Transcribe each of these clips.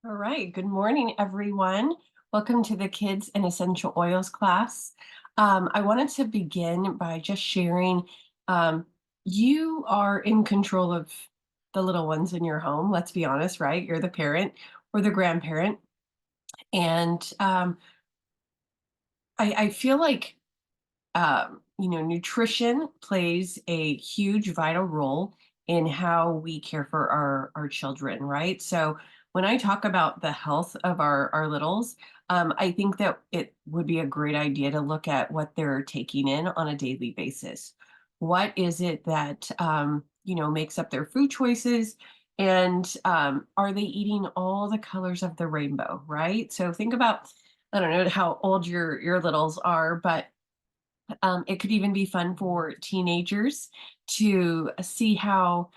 All right. Good morning, everyone. Welcome to the Kids and Essential Oils class. I wanted to begin by just sharing um, you are in control of the little ones in your home. Let's be honest, right? You're the parent or the grandparent. And I feel like nutrition plays a huge vital role in how we care for our children, right? So when I talk about the health of our littles, I think that it would be a great idea to look at what they're taking in on a daily basis. What is it that makes up their food choices? And are they eating all the colors of the rainbow, right? So think about, I don't know how old your littles are, but it could even be fun for teenagers to see how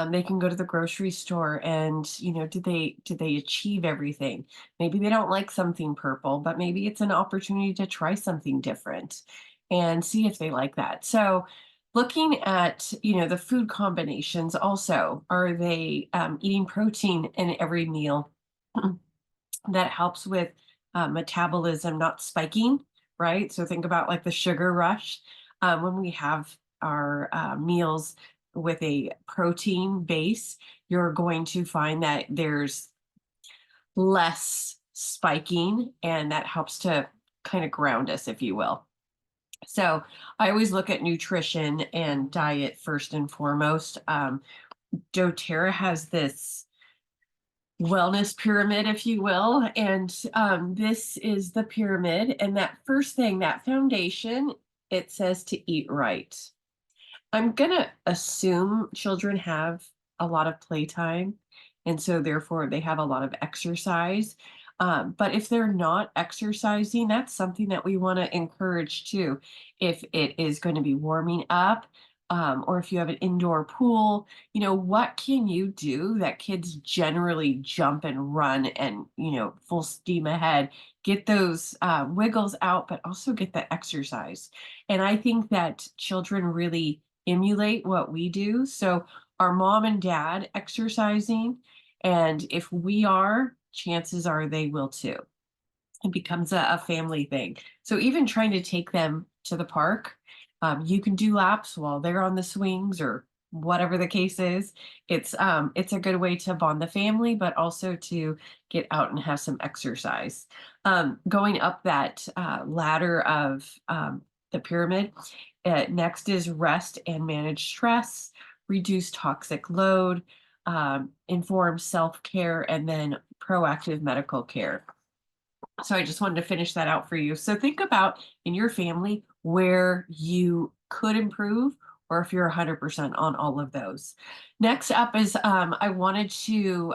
they can go to the grocery store and do they achieve everything? Maybe they don't like something purple, but maybe it's an opportunity to try something different and see if they like that. So looking at the food combinations also, are they eating protein in every meal? That helps with metabolism not spiking, right? So think about like the sugar rush. When we have our meals with a protein base, you're going to find that there's less spiking, and that helps to kind of ground us, if you will. So I always look at nutrition and diet first and foremost. doTERRA has this wellness pyramid, if you will. And this is the pyramid. And that first thing, that foundation, it says to eat right. I'm going to assume children have a lot of playtime. And so, therefore, they have a lot of exercise. But if they're not exercising, that's something that we want to encourage too. If it is going to be warming up, or if you have an indoor pool, what can you do that kids generally jump and run and, full steam ahead, get those wiggles out, but also get the exercise. And I think that children really emulate what we do. So our mom and dad exercising, and if we are, chances are they will too. It becomes a family thing. So even trying to take them to the park, you can do laps while they're on the swings or whatever the case is. It's a good way to bond the family, but also to get out and have some exercise. Going up that ladder of the pyramid, next is rest and manage stress, reduce toxic load, inform self care, and then proactive medical care. So I just wanted to finish that out for you. So think about in your family where you could improve, or if you're 100% on all of those. Next up is I wanted to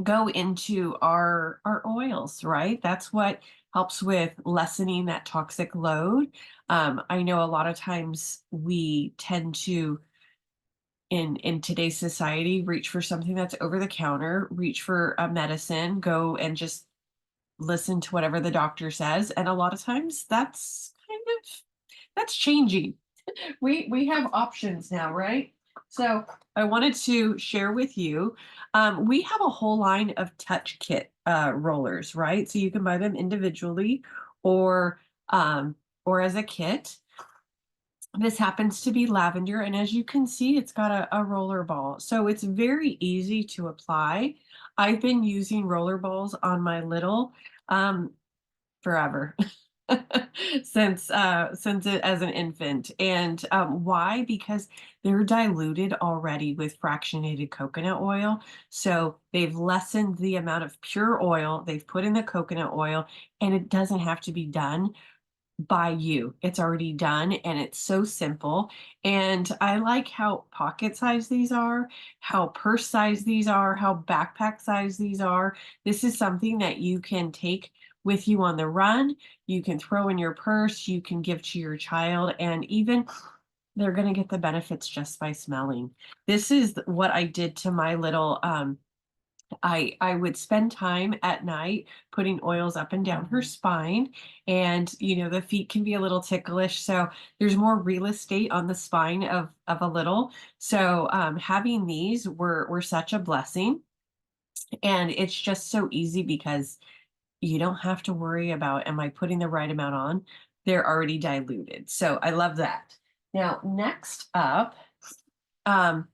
go into our oils, right? That's what helps with lessening that toxic load. I know a lot of times we tend to in today's society reach for something that's over the counter, reach for a medicine, go and just listen to whatever the doctor says, and a lot of times that's changing. We have options now, right? So I wanted to share with you, we have a whole line of touch kit rollers, right? So you can buy them individually or or as a kit. This happens to be lavender, and as you can see, it's got a roller ball. So it's very easy to apply. I've been using roller balls on my little um, forever. Since it as an infant. And why? Because they're diluted already with fractionated coconut oil. So they've lessened the amount of pure oil they've put in the coconut oil, and it doesn't have to be done by you. It's already done, and it's so simple. And I like how pocket size these are, how purse size these are, how backpack size these are. This is something that you can take with you on the run. You can throw in your purse, you can give to your child, and even they're going to get the benefits just by smelling. This is what I did to my little I would spend time at night putting oils up and down her spine, and the feet can be a little ticklish, so there's more real estate on the spine of a little. So having these were such a blessing. And it's just so easy because you don't have to worry about, am I putting the right amount on? They're already diluted. So I love that. Now, next up, um,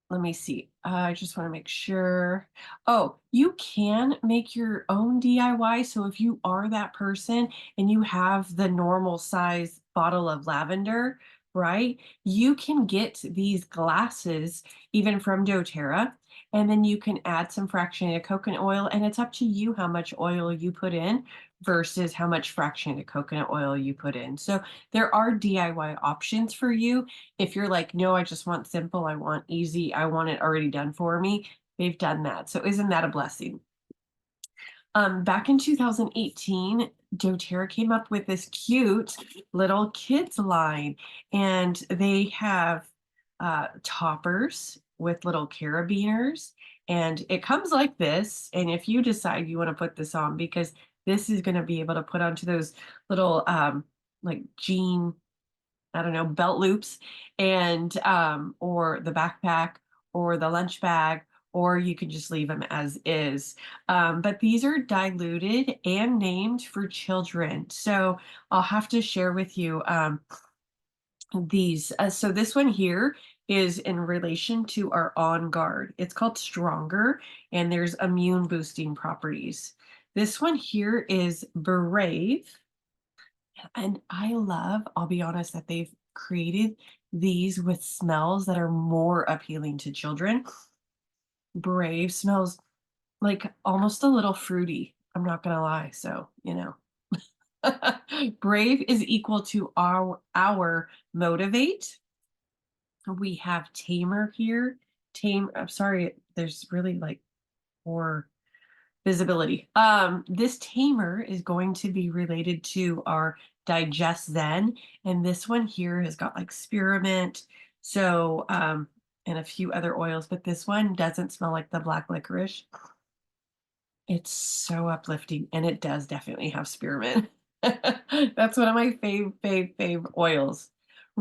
let me see. I just want to make sure. Oh, you can make your own DIY. So if you are that person and you have the normal size bottle of lavender, right? You can get these glasses even from doTERRA, and then you can add some fractionated coconut oil, and it's up to you how much oil you put in versus how much fractionated coconut oil you put in. So there are DIY options for you if you're like, no, I just want simple, I want easy, I want it already done for me, they've done that. So isn't that a blessing? Back in 2018, doTERRA came up with this cute little kids line, and they have toppers with little carabiners, and it comes like this. And if you decide you want to put this on, because this is going to be able to put onto those little like jean, I don't know, belt loops, and or the backpack or the lunch bag, or you can just leave them as is. But these are diluted and named for children. So I'll have to share with you these. So this one here is in relation to our On Guard. It's called Stronger, and there's immune boosting properties. This one here is Brave, and I love, I'll be honest, that they've created these with smells that are more appealing to children. Brave smells like almost a little fruity. I'm not gonna lie. So, Brave is equal to our Motivate. We have Tamer here. I'm sorry, there's really like poor visibility. This tamer is going to be related to our Digest Zen, and this one here has got like spearmint, so and a few other oils, but this one doesn't smell like the black licorice. It's so uplifting, and it does definitely have spearmint. That's one of my fave oils.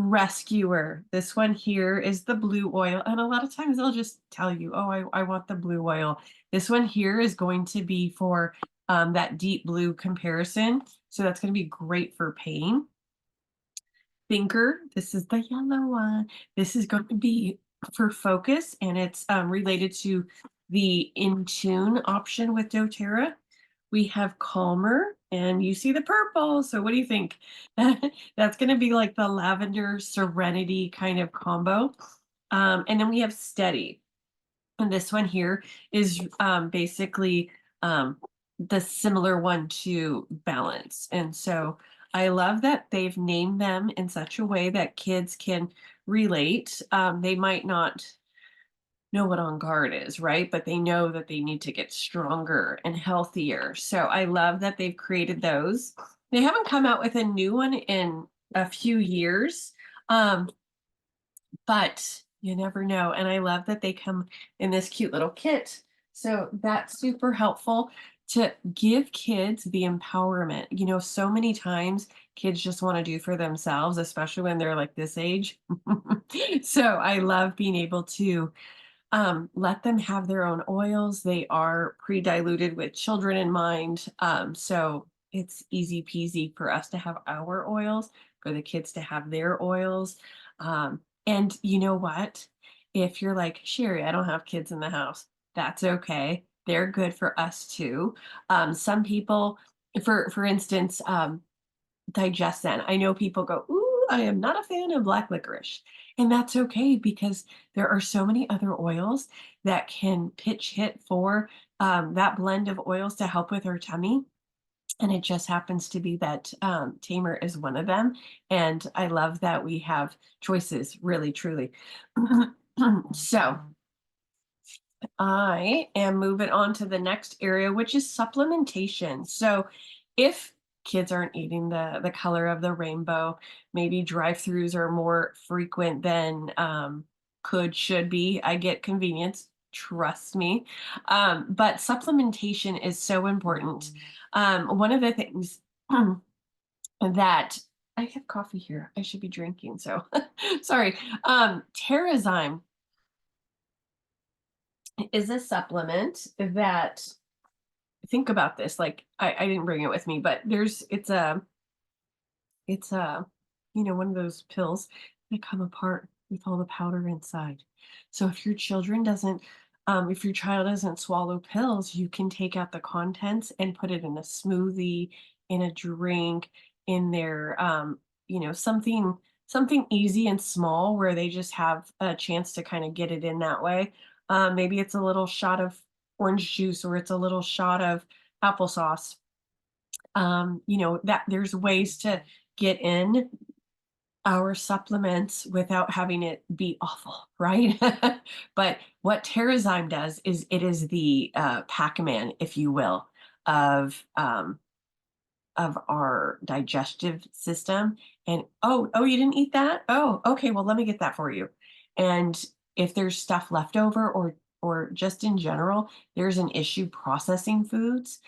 Rescuer. This one here is the blue oil, and a lot of times they'll just tell you, "Oh, I want the blue oil." This one here is going to be for that deep blue comparison, so that's going to be great for pain. Thinker. This is the yellow one. This is going to be for focus, and it's related to the In Tune option with doTERRA. We have Calmer, and you see the purple. So what do you think? That's going to be like the lavender serenity kind of combo. And then we have Steady. And this one here is basically the similar one to Balance. And so I love that they've named them in such a way that kids can relate. They might not know what On Guard is, right? But they know that they need to get stronger and healthier. So I love that they've created those. They haven't come out with a new one in a few years. Um, but you never know. And I love that they come in this cute little kit. So that's super helpful to give kids the empowerment. So many times kids just want to do for themselves, especially when they're like this age. So I love being able to let them have their own oils. They are pre-diluted with children in mind. So it's easy peasy for us to have our oils, for the kids to have their oils. And you know what? If you're like, Sherry, I don't have kids in the house, that's okay. They're good for us too. Some people, for instance, Digest Zen. I know people go, ooh, I am not a fan of black licorice. And that's okay because there are so many other oils that can pitch hit for that blend of oils to help with our tummy. And it just happens to be that Tamer is one of them. And I love that we have choices, really, truly. So I am moving on to the next area, which is supplementation. So if kids aren't eating the color of the rainbow, maybe drive-throughs are more frequent than should be. I get convenience, trust me. But supplementation is so important. One of the things that I have coffee here, I should be drinking. So sorry. Terrazyme is a supplement that, think about this, like I didn't bring it with me, but it's a, one of those pills that come apart with all the powder inside. So if your child doesn't swallow pills, you can take out the contents and put it in a smoothie, in a drink, in their, something easy and small where they just have a chance to kind of get it in that way. Maybe it's a little shot of orange juice or it's a little shot of applesauce. That there's ways to get in our supplements without having it be awful, right? But what Terrazyme does is it is the Pac-Man, if you will, of um, of our digestive system. And oh, you didn't eat that? Oh, okay, well, let me get that for you. And if there's stuff left over or just in general, there's an issue processing foods,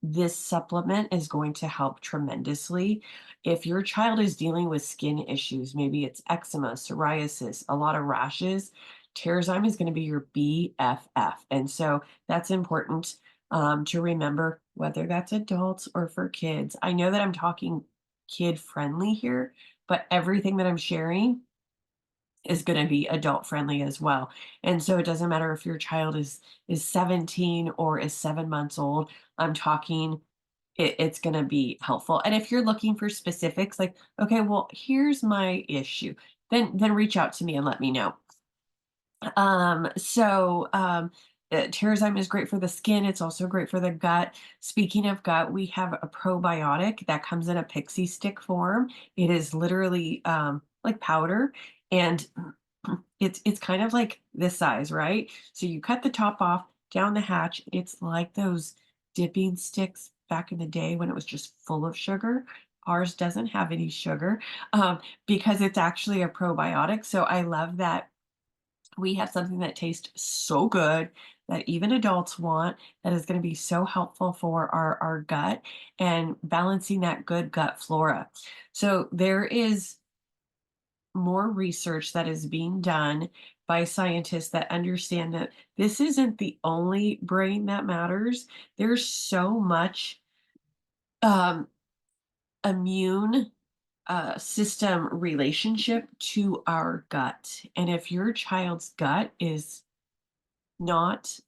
this supplement is going to help tremendously. If your child is dealing with skin issues, maybe it's eczema, psoriasis, a lot of rashes, Terrazyme is going to be your BFF. And so that's important to remember, whether that's adults or for kids. I know that I'm talking kid friendly here, but everything that I'm sharing is going to be adult friendly as well. And so it doesn't matter if your child is 17 or is 7 months old. I'm talking it's going to be helpful. And if you're looking for specifics, like, okay, well, here's my issue, then reach out to me and let me know. Terrazyme is great for the skin. It's also great for the gut. Speaking of gut, we have a probiotic that comes in a pixie stick form. It is literally like powder, and it's kind of like this size, right? So you cut the top off, down the hatch. It's like those dipping sticks back in the day when it was just full of sugar. Ours doesn't have any sugar because it's actually a probiotic. So I love that we have something that tastes so good that even adults want, that is going to be so helpful for our gut and balancing that good gut flora. So there is more research that is being done by scientists that understand that this isn't the only brain that matters. There's so much um, immune system relationship to our gut. And if your child's gut is not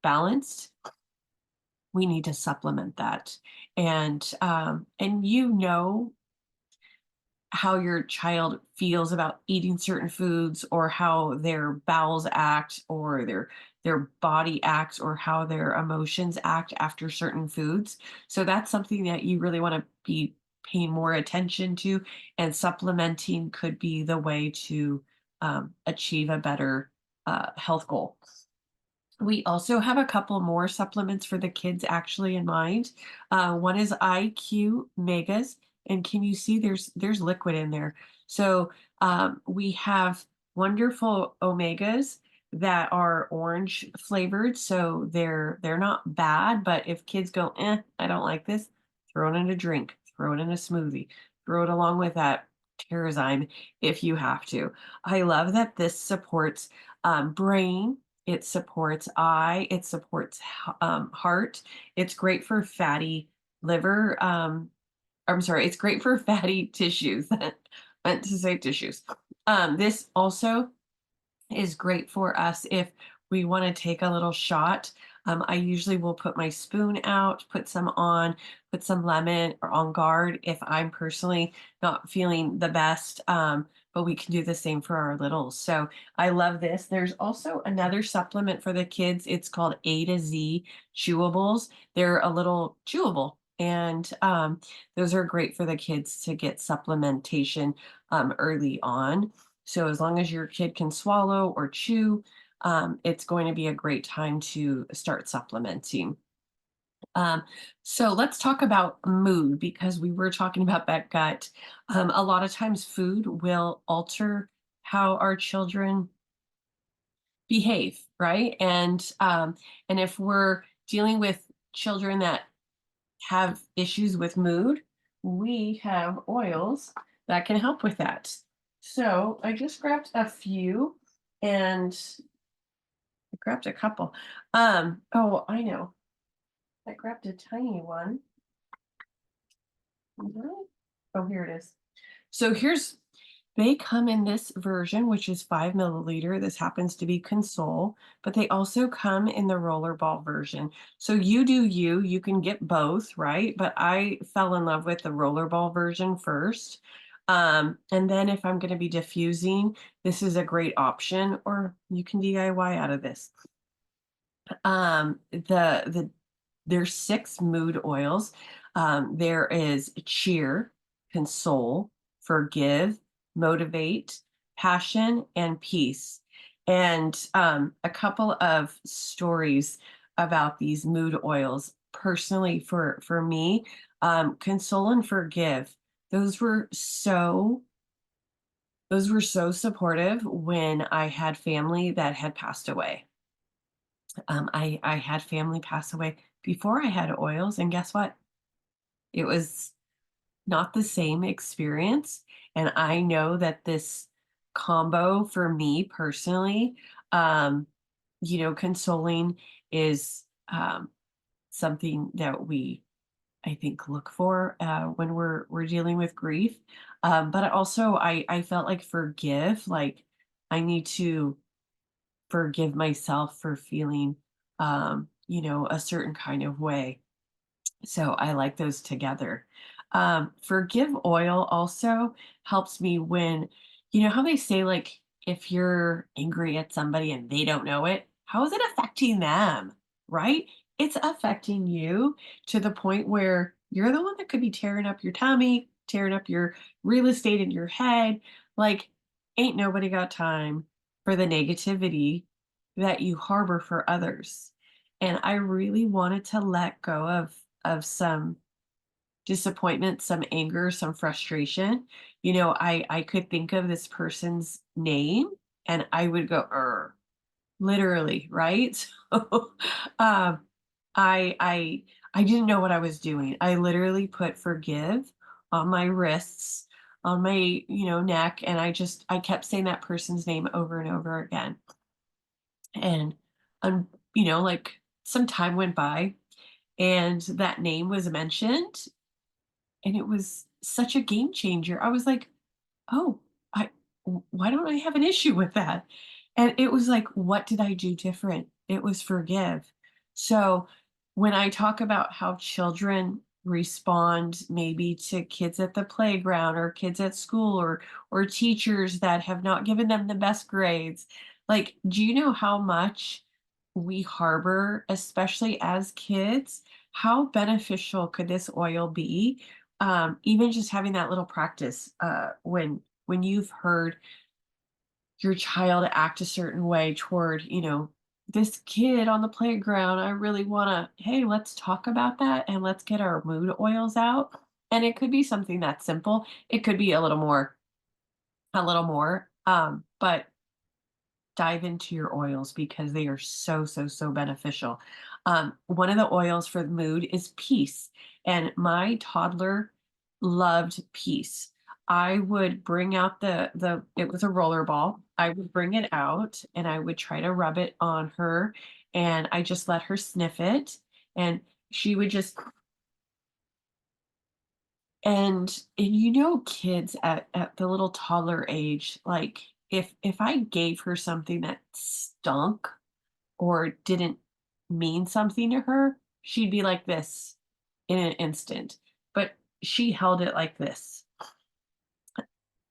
balanced, we need to supplement that. And how your child feels about eating certain foods or how their bowels act or their body acts or how their emotions act after certain foods. So that's something that you really want to be paying more attention to, and supplementing could be the way to achieve a better health goal. We also have a couple more supplements for the kids actually in mind. One is IQ Megas, and can you see there's liquid in there? So we have wonderful omegas that are orange flavored, so they're not bad. But if kids go, I don't like this, throw it in a drink, throw it in a smoothie, throw it along with that Terrazyme if you have to. I love that this supports brain, it supports eye, it supports heart. It's great for fatty liver. I'm sorry, it's great for fatty tissues. Meant to say tissues. This also is great for us if we want to take a little shot. I usually will put my spoon out, put some on, put some lemon or on guard if I'm personally not feeling the best. But we can do the same for our littles. So I love this. There's also another supplement for the kids. It's called A to Z chewables. They're a little chewable. And those are great for the kids to get supplementation early on. So as long as your kid can swallow or chew, it's going to be a great time to start supplementing. Um, so let's talk about mood because we were talking about that gut. A lot of times food will alter how our children behave, right? And if we're dealing with children that have issues with mood, we have oils that can help with that. So I just grabbed a few, and grabbed a couple. Oh, I know. I grabbed a tiny one. Mhm. Oh, here it is. So they come in this version, which is 5 milliliter. This happens to be Console, but they also come in the rollerball version. So you do you, you can get both, right? But I fell in love with the rollerball version first. And then if I'm going to be diffusing, this is a great option, or you can DIY out of this. There's 6 mood oils. There is cheer, console, forgive, motivate, passion, and peace. And a couple of stories about these mood oils. Personally, for me, console and forgive. Those were so those were so supportive when I had family that had passed away. I had family pass away before I had oils, and guess what? It was not the same experience, and I know that this combo for me personally, um, consoling is, something that we, I think, look for, when we're dealing with grief, but also I felt like forgive, like, I need to forgive myself for feeling, a certain kind of way. So I like those together. Forgive oil also helps me when, you know how they say, like, if you're angry at somebody and they don't know it, how is it affecting them? Right? It's affecting you to the point where you're the one that could be tearing up your tummy, tearing up your real estate in your head. Like, ain't nobody got time for the negativity that you harbor for others. And I really wanted to let go of some disappointment, some anger, some frustration. I could think of this person's name and I would go, literally, right? So um I didn't know what I was doing. I literally put forgive on my wrists, on my, neck, and I kept saying that person's name over and over again. And like some time went by and that name was mentioned and it was such a game changer. I was like, "Oh, why don't I have an issue with that?" And it was like, what did I do different? It was forgive. So when I talk about how children respond maybe to kids at the playground or kids at school or teachers that have not given them the best grades, like, do you know how much we harbor, especially as kids? How beneficial could this oil be? Even just having that little practice, when you've heard your child act a certain way toward, this kid on the playground, I really want to, hey, let's talk about that and let's get our mood oils out. And it could be something that's simple. It could be a little more. But dive into your oils because they are so, so, so beneficial. One of the oils for the mood is peace. And my toddler loved peace. I would bring out it was a roller ball. I would bring it out and I would try to rub it on her and I just let her sniff it and she would just and kids at the little toddler age, like if I gave her something that stunk or didn't mean something to her, she'd be like this in an instant. But she held it like this.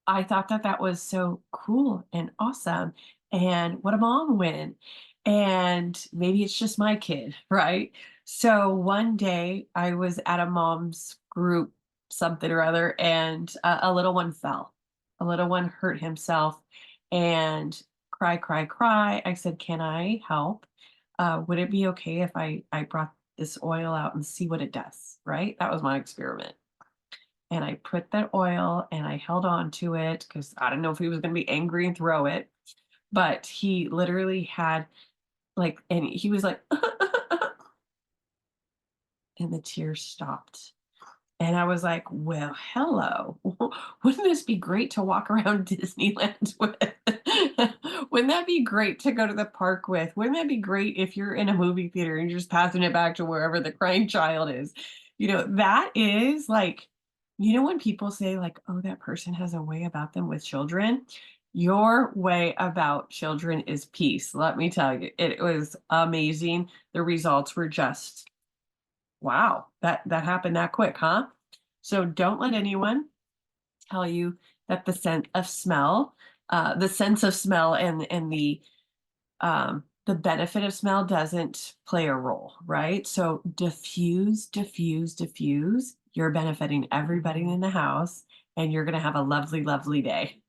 I thought that that was so cool and awesome. And what a mom win. And maybe it's just my kid, right? So one day I was at a mom's group, something or other, and a little one fell. A little one hurt himself and cry, cry, cry. I said, "Can I help? Would it be okay if I brought this oil out and see what it does?" Right? That was my experiment and I put that oil and I held on to it because I didn't know if he was going to be angry and throw it. But he literally had and he was like, and the tears stopped. And I was like, well, hello. Wouldn't this be great to walk around Disneyland with? Wouldn't that be great to go to the park with? Wouldn't that be great if you're in a movie theater and you're just passing it back to wherever the crying child is? That is like, when people say, like, oh, that person has a way about them with children, your way about children is peace. Let me tell you, it was amazing. The results were just wow, that happened that quick, huh? So don't let anyone tell you that the sense of smell and the benefit of smell doesn't play a role, right? So diffuse, diffuse, diffuse. You're benefiting everybody in the house, and you're going to have a lovely, lovely day.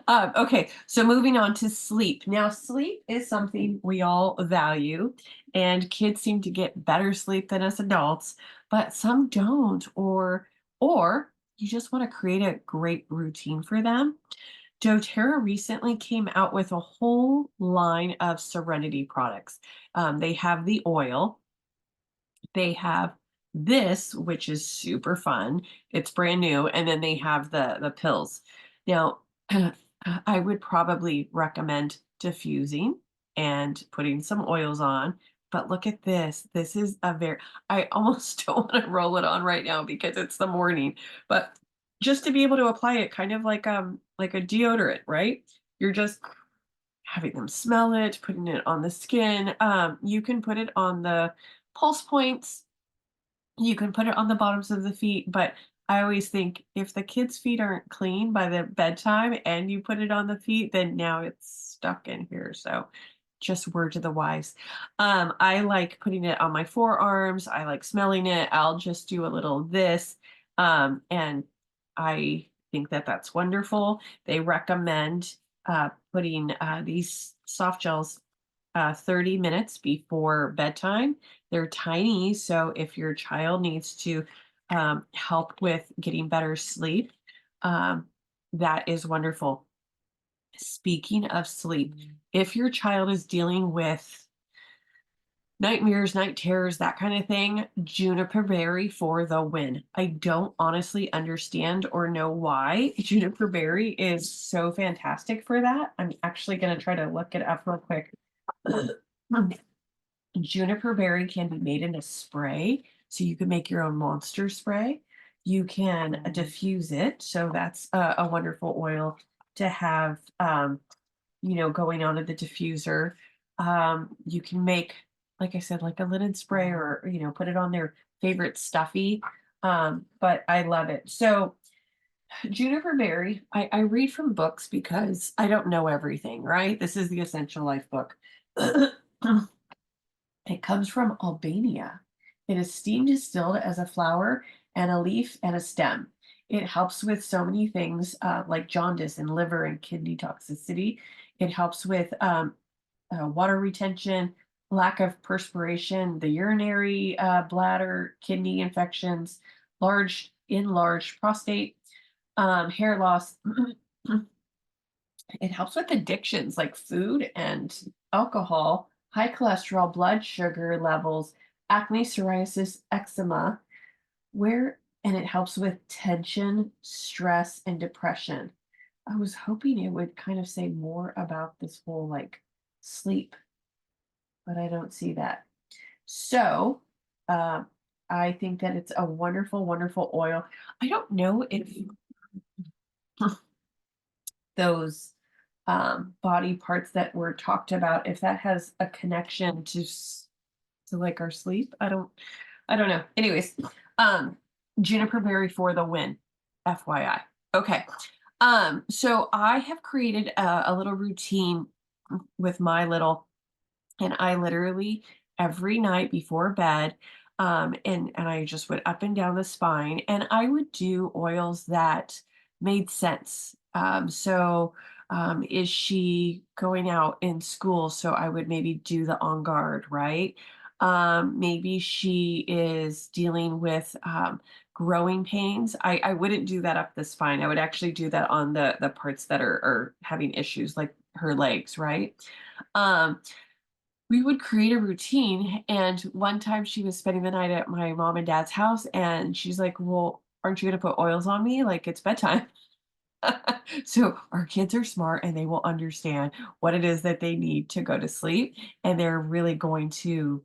Okay, so moving on to sleep. Now, sleep is something we all value, and kids seem to get better sleep than us adults, but some don't, or you just want to create a great routine for them. doTERRA recently came out with a whole line of Serenity products. They have the oil, they have this, which is super fun. It's brand new, and then they have the pills. Now, I would probably recommend diffusing and putting some oils on. But look at this. This is a very I almost don't want to roll it on right now because it's the morning. But just to be able to apply it kind of like a deodorant, right? You're just having them smell it, putting it on the skin. You can put it on the pulse points, you can put it on the bottoms of the feet, but I always think if the kids' feet aren't clean by the bedtime and you put it on the feet, then now it's stuck in here. So just word to the wise. I like putting it on my forearms. I like smelling it. I'll just do a little this. And I think that that's wonderful. They recommend putting these soft gels 30 minutes before bedtime. They're tiny, so if your child needs to help with getting better sleep, um, that is wonderful. Speaking of sleep, if your child is dealing with nightmares, night terrors, that kind of thing, juniper berry for the win. I don't honestly understand or know why juniper berry is so fantastic for that. I'm actually going to try to look it up real quick. Juniper berry can be made in a spray, so you can make your own monster spray. You can diffuse it, so that's a wonderful oil to have, going on in the diffuser. You can make, like I said, like a linen spray, or put it on their favorite stuffy. But I love it. So juniper berry, I read from books because I don't know everything, right? This is the Essential Life book. It comes from Albania. It is steam distilled as a flower and a leaf and a stem. It helps with so many things like jaundice and liver and kidney toxicity. It helps with water retention, lack of perspiration, the urinary bladder, kidney infections, enlarged prostate, hair loss. It helps with addictions like food and alcohol, high cholesterol, blood sugar levels, acne, psoriasis, eczema, and it helps with tension, stress, and depression. I was hoping it would kind of say more about this whole like sleep, but I don't see that. So, uh, I think that it's a wonderful, wonderful oil. I don't know if those body parts that were talked about, if that has a connection to like our sleep. I don't know. Anyways, um juniper berry for the win, FYI. Okay. So I have created a little routine with my little, and I literally every night before bed, and I just went up and down the spine, and I would do oils that made sense. Is she going out in school? So I would maybe do the On Guard, right? Maybe she is dealing with growing pains. I wouldn't do that up the spine. I would actually do that on the parts that are having issues, like her legs, right? Um, we would create a routine. And one time she was spending the night at my mom and dad's house, and she's like, "Well, aren't you going to put oils on me? Like, it's bedtime." So our kids are smart and they will understand what it is that they need to go to sleep. And they're really going to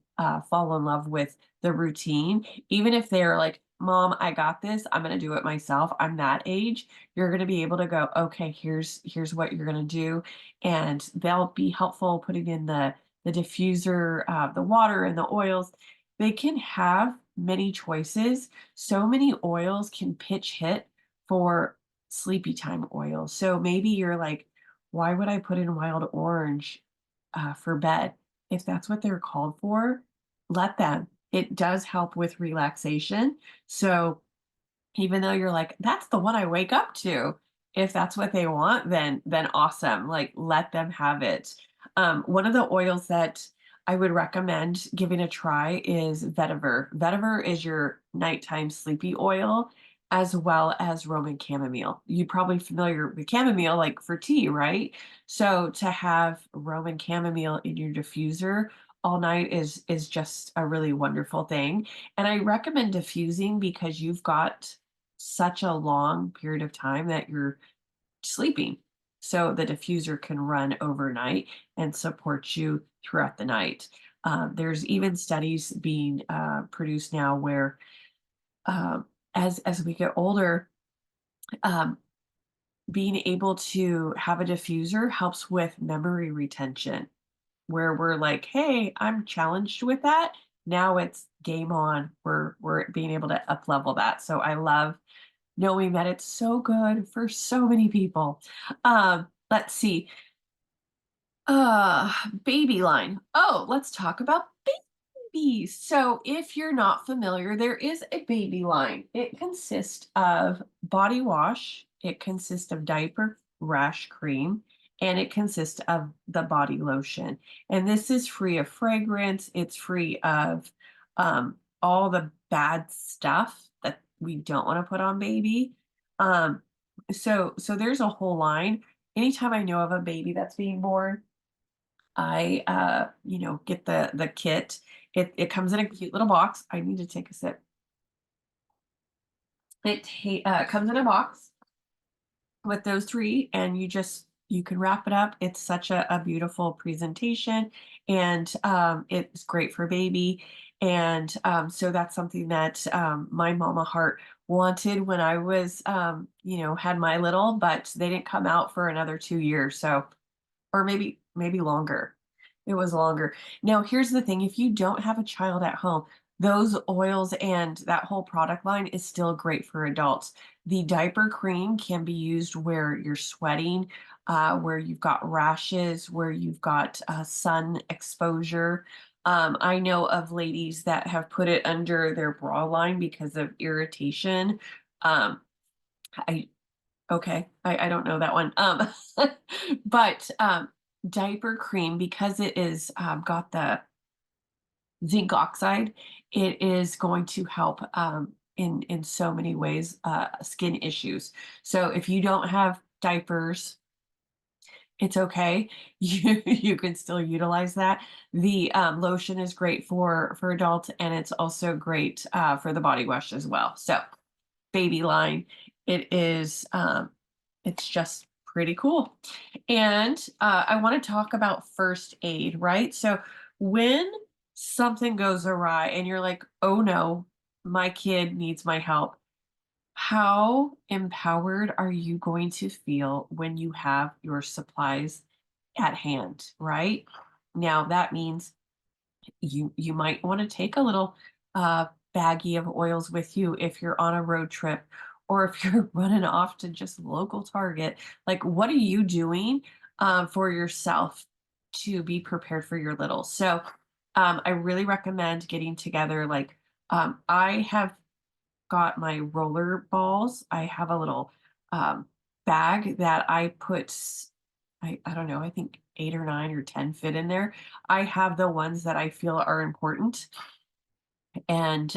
fall in love with the routine. Even if they're like, "Mom, I got this. I'm going to do it myself." I'm that age. You're going to be able to go, "Okay, here's what you're going to do." And they'll be helpful putting in the diffuser, the water and the oils. They can have many choices. So many oils can pitch hit for sleepy time oil. So maybe you're like, why would I put in wild orange for bed? If that's what they're called for, let them. It does help with relaxation. So even though you're like, that's the one I wake up to, if that's what they want, then awesome. Like let them have it. One of the oils that I would recommend giving a try is vetiver. Vetiver is your nighttime sleepy oil, as well as Roman chamomile. You're probably familiar with chamomile, like for tea, right? So to have Roman chamomile in your diffuser all night is just a really wonderful thing. And I recommend diffusing because you've got such a long period of time that you're sleeping. So the diffuser can run overnight and support you throughout the night. There's even studies being produced now where, um, as we get older, um, being able to have a diffuser helps with memory retention. Where we're like, "Hey, I'm challenged with that." Now it's game on. We're being able to up level that. So I love knowing that it's so good for so many people. Let's see. Baby line. Oh, let's talk about babies. So, if you're not familiar, there is a baby line. It consists of body wash, it consists of diaper rash cream, and it consists of the body lotion. And this is free of fragrance, it's free of all the bad stuff that we don't want to put on baby. Um, so there's a whole line. Anytime I know of a baby that's being born, I, get the kit. It comes in a cute little box. I need to take a sip. Comes in a box with those 3, and you can wrap it up. It's such a beautiful presentation, and, it's great for baby, and, so that's something that, my mama heart wanted when I was, had my little, but they didn't come out for another 2 years, so or maybe longer. It was longer. Now, here's the thing, if you don't have a child at home, those oils and that whole product line is still great for adults. The diaper cream can be used where you're sweating, where you've got rashes, where you've got sun exposure. I know of ladies that have put it under their bra line because of irritation. Um, I Okay, I don't know that one. But, diaper cream, because it is, got the zinc oxide, it is going to help, in so many ways, skin issues. So if you don't have diapers, it's okay. You can still utilize that. The, lotion is great for adults, and it's also great, for the body wash as well. So baby line. It is it's just pretty cool. And I want to talk about first aid, right? So when something goes awry and you're like, "Oh no, my kid needs my help." How empowered are you going to feel when you have your supplies at hand, right? Now that means you might want to take a little baggie of oils with you if you're on a road trip, or if you're running off to just local Target. Like, what are you doing for yourself to be prepared for your little? So I really recommend getting together. Like, I have got my roller balls. I have a little bag that I put, I don't know, I think 8 or 9 or 10 fit in there. I have the ones that I feel are important. And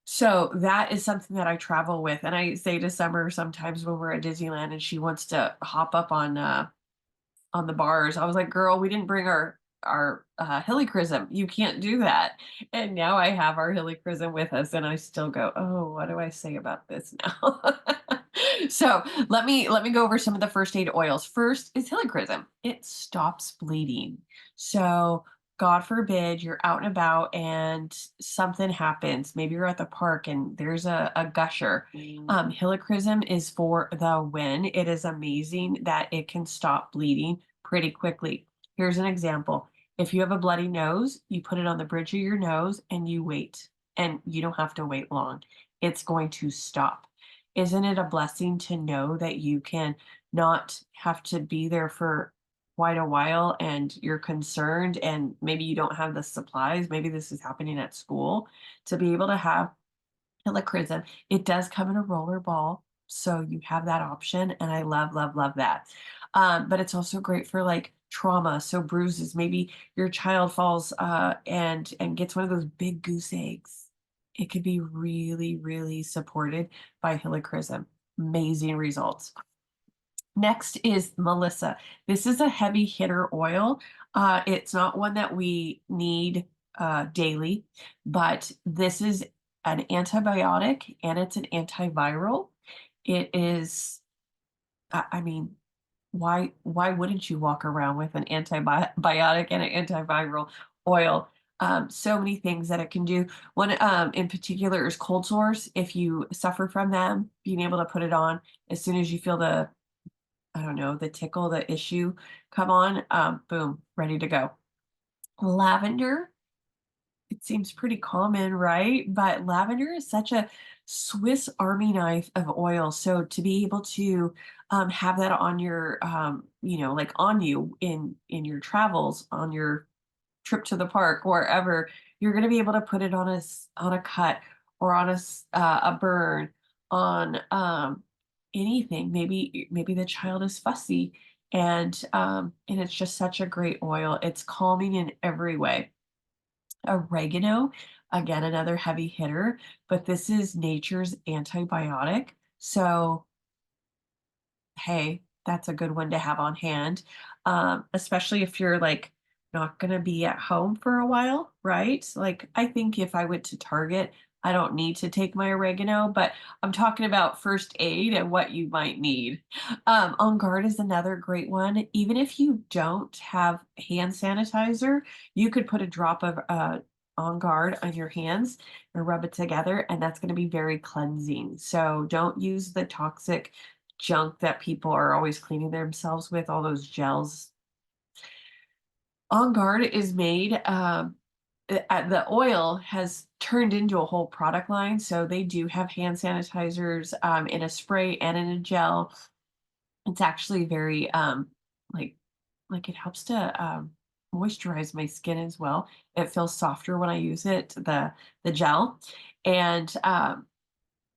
so that is something that I travel with. And I say to Summer sometimes when we're at Disneyland and she wants to hop up on the bars, I was like, "Girl, we didn't bring helichrysum. You can't do that. And now I have our helichrysum with us, and I still go, oh, what do I say about this now? So let me go over some of the first aid oils. First is helichrysum. It stops bleeding. So God forbid you're out and about and something happens. Maybe you're at the park and there's a gusher. Helichrysum is for the win. It is amazing that it can stop bleeding pretty quickly. Here's an example. If you have a bloody nose, you put it on the bridge of your nose and you wait, and you don't have to wait long. It's going to stop. Isn't it a blessing to know that you can not have to be there for quite a while and you're concerned and maybe you don't have the supplies? Maybe this is happening at school to be able to have helichrysum. It does come in a roller ball, so you have that option, and I love, love, love that. But it's also great for like trauma, so bruises. Maybe your child falls and gets one of those big goose eggs. It could be really, really supported by helichrysum. Amazing results. Next is Melissa. This is a heavy hitter oil. It's not one that we need daily, but this is an antibiotic and it's an antiviral. It is, I mean, why wouldn't you walk around with an antibiotic and an antiviral oil? So many things that it can do. One in particular is cold sores. If you suffer from them, being able to put it on as soon as you feel the, I don't know, the tickle, the issue come on, boom, ready to go. Lavender, it seems pretty common, right? But lavender is such a Swiss Army knife of oil. So to be able to have that on your, like on you in your travels, on your trip to the park, wherever, you're going to be able to put it on on a cut or on a burn, on anything. Maybe the child is fussy, and it's just such a great oil. It's calming in every way. Oregano, again, another heavy hitter, but this is nature's antibiotic. So hey, that's a good one to have on hand, especially if you're like not going to be at home for a while, right? Like, I think if I went to Target, I don't need to take my oregano, but I'm talking about first aid and what you might need. On Guard is another great one. Even if you don't have hand sanitizer, you could put a drop of On Guard on your hands and rub it together, and that's going to be very cleansing. So don't use the toxic junk that people are always cleaning themselves with, all those gels. On Guard is made, the oil has turned into a whole product line. So they do have hand sanitizers in a spray and in a gel. It's actually very like it helps to moisturize my skin as well. It feels softer when I use it, the gel. And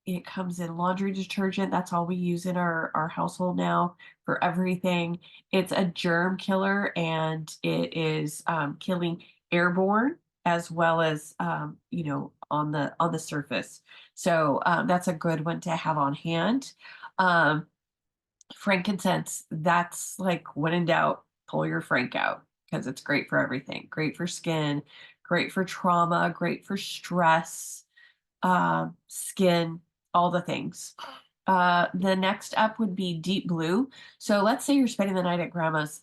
it comes in laundry detergent. That's all we use in our household now for everything. It's a germ killer, and it is killing airborne as well as on the surface. So that's a good one to have on hand. Um, Frankincense. That's like when in doubt, pull your frank out because it's great for everything. Great for skin. Great for trauma. Great for stress, skin, all the things. The next up would be Deep Blue. So let's say you're spending the night at grandma's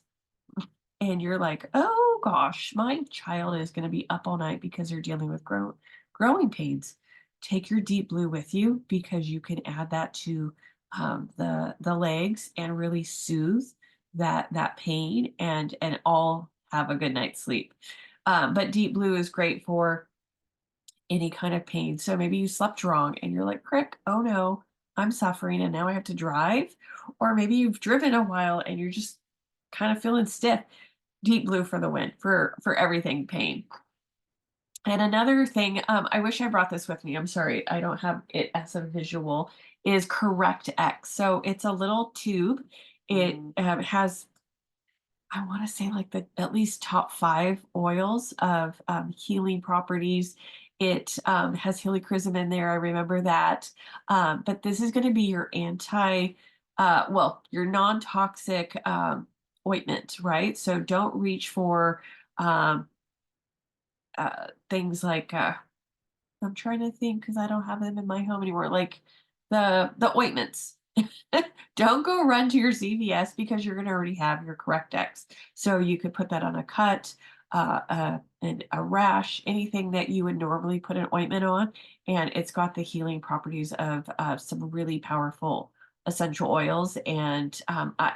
and you're like, oh gosh, my child is going to be up all night because they're dealing with growing pains. Take your Deep Blue with you because you can add that to the legs and really soothe that pain and all have a good night's sleep. But Deep Blue is great for any kind of pain. So maybe you slept wrong and you're like, crick, oh no, I'm suffering and now I have to drive. Or maybe you've driven a while and you're just kind of feeling stiff. Deep Blue for the win, for everything pain. And another thing, I wish I brought this with me. I'm sorry, I don't have it as a visual, is Correct X. So it's a little tube. It has, I want to say, like the at least top 5 oils of healing properties. It has helichrysum in there. I remember that. But this is going to be your your non-toxic ointment, right? So don't reach for Um, things like I'm trying to think because I don't have them in my home anymore. Like the ointments. Don't go run to your CVS because you're going to already have your Correctex. So you could put that on a cut, and a rash, anything that you would normally put an ointment on, and it's got the healing properties of some really powerful essential oils. And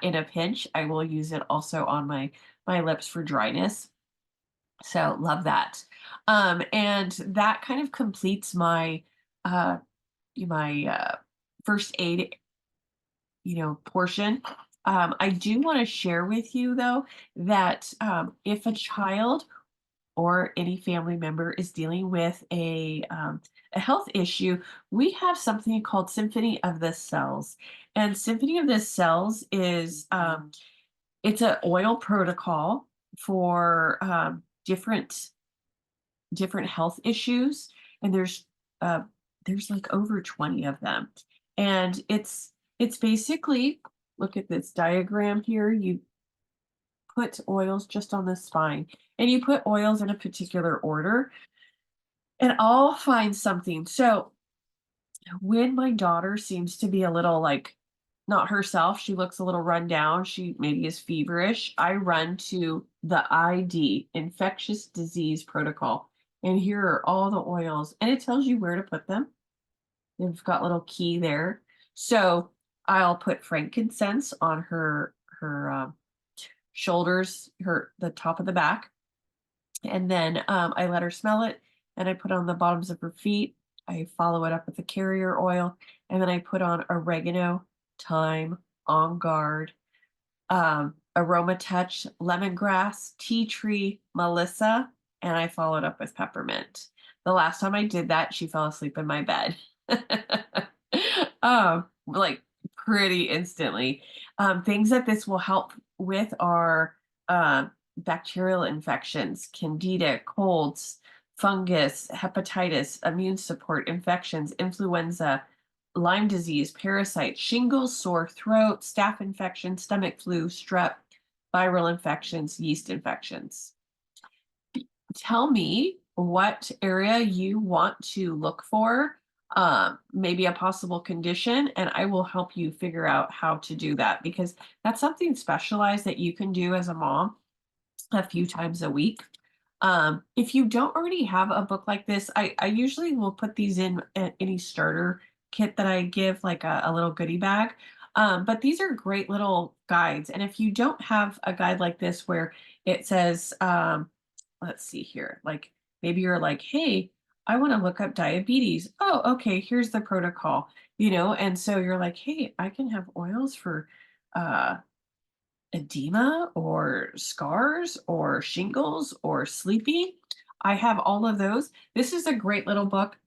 in a pinch, I will use it also on my lips for dryness. So love that. And that kind of completes uh, my first aid, portion. I do want to share with you though that if a child or any family member is dealing with a health issue, we have something called Symphony of the Cells. And Symphony of the Cells is it's an oil protocol for different health issues, and uh, there's like over 20 of them, and it's basically, look at this diagram here. You put oils just on the spine, and you put oils in a particular order, and I'll find something. So when my daughter seems to be a little like not herself, she looks a little run down, she maybe is feverish, I run to the ID, infectious disease protocol. And here are all the oils, and it tells you where to put them. They've got little key there. So I'll put frankincense on her shoulders, her the top of the back. And then I let her smell it, and I put it on the bottoms of her feet. I follow it up with the carrier oil, and then I put on oregano, thyme, on guard, aroma touch, lemongrass, tea tree, melissa, and I followed up with peppermint. The last time I did that, she fell asleep in my bed. Like pretty instantly. Things that this will help with are bacterial infections, candida, colds, fungus, hepatitis, immune support, infections, influenza, Lyme disease, parasites, shingles, sore throat, staph infection, stomach flu, strep, viral infections, yeast infections. Tell me what area you want to look for, maybe a possible condition, and I will help you figure out how to do that, because that's something specialized that you can do as a mom a few times a week. If you don't already have a book like this, I usually will put these in any starter kit that I give, like a little goodie bag. But these are great little guides. And if you don't have a guide like this where it says, let's see here, like maybe you're like, hey, I want to look up diabetes. Oh, okay, here's the protocol, and so you're like, hey, I can have oils for uh edema or scars or shingles or sleeping. I have all of those. This is a great little book.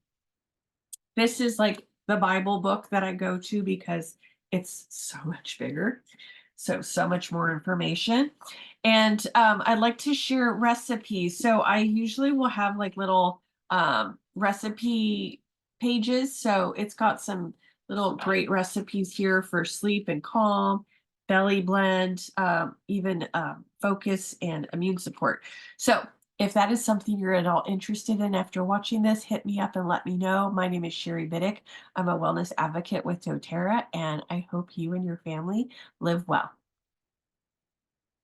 This is like the Bible book that I go to because it's so much bigger. So much more information. And I like to share recipes. So I usually will have like little recipe pages. So it's got some little great recipes here for sleep and calm, belly blend, even focus and immune support. So if that is something you're at all interested in after watching this, hit me up and let me know. My name is Sherry Biddick. I'm a wellness advocate with doTERRA, and I hope you and your family live well.